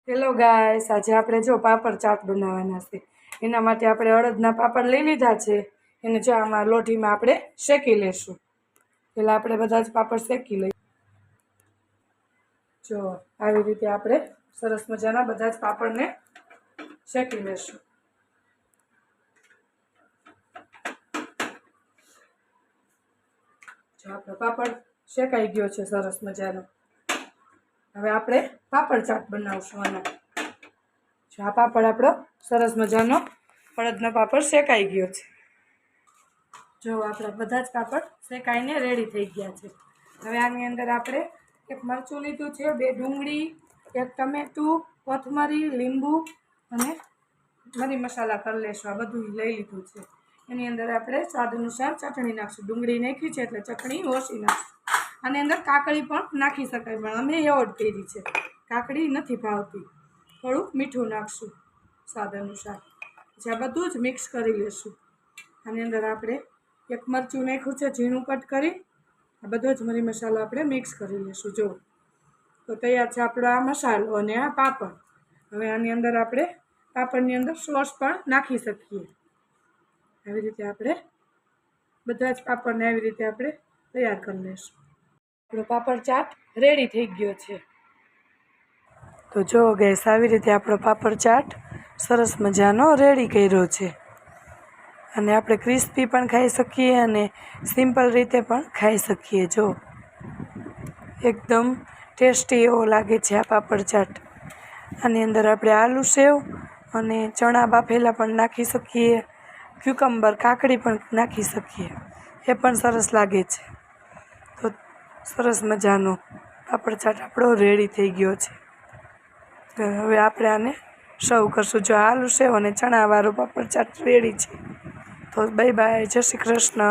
Hello guys, આજે આપણે જો પાપડ ચાટ બનાવવાના છે. એના માટે આપણે અડદના પાપડ લઈ લીધા છે. એને જો આમાં લોઢીમાં આપણે શેકી લેશું. પહેલાં આપણે બધા જ પાપડ શેકી લઈએ. જો આવી રીતે આપણે સરસ મજાના બધા જ પાપડને શેકી લેશું. જો આપણો પાપડ શેકાઈ ગયો છે સરસ મજાનો. હવે આપણે પાપડ ચાટ બનાવશું આના. જો આ પાપડ આપણો સરસ મજાનો અડદનો પાપડ શેકાઈ ગયો છે. જો આપણા બધા જ પાપડ શેકાઈને રેડી થઈ ગયા છે. હવે આની અંદર આપણે એક મરચું લીધું છે, 2 ડુંગળી, 1 ટમેટું, કોથમરી, લીંબુ અને મરી મસાલા કરી લેશું. આ બધું લઈ લીધું છે. એની અંદર આપણે સ્વાદ અનુસાર ચટણી નાખશું. ડુંગળી નાખી છે એટલે ચટણી ઓછી નાખશું. આની અંદર કાકડી પણ નાખી શકાય, પણ અમે એવોર્ડ કરી છે. કાકડી નથી ભાવતી. થોડુંક મીઠું નાખશું સ્વાદ અનુસાર. પછી આ બધું જ મિક્સ કરી લઈશું. આની અંદર આપણે 1 મરચું નાખ્યું છે ઝીણું કટ કરી. આ બધો જ મરી મસાલો આપણે મિક્સ કરી લઈશું. જો તો તૈયાર છે આપણો આ મસાલો અને આ પાપડ. હવે આની અંદર આપણે પાપડની અંદર સોસ પણ નાખી શકીએ. આવી રીતે આપણે બધા જ પાપડને આવી રીતે આપણે તૈયાર કરી લઈશું. આપણો પાપડ ચાટ રેડી થઈ ગયો છે. તો જો ગેસ આવી રીતે આપણો પાપડ ચાટ સરસ મજાનો રેડી કર્યો છે. અને આપણે ક્રિસ્પી પણ ખાઈ શકીએ અને સિમ્પલ રીતે પણ ખાઈ શકીએ. જો એકદમ ટેસ્ટી એવો લાગે છે આ પાપડ ચાટ. આની અંદર આપણે આલુ સેવ અને ચણા બાફેલા પણ નાખી શકીએ. ક્યુકમ્બર, કાકડી પણ નાખી શકીએ. એ પણ સરસ લાગે છે. તો સરસ મજાનો પાપડ ચાટ આપણો રેડી થઈ ગયો છે. તો હવે આપણે આને સર્વ કરશું. જો આલુ સેવ અને ચણાવાળો પાપડ ચાટ રેડી છે. તો બાય બાય, જય શ્રી કૃષ્ણ.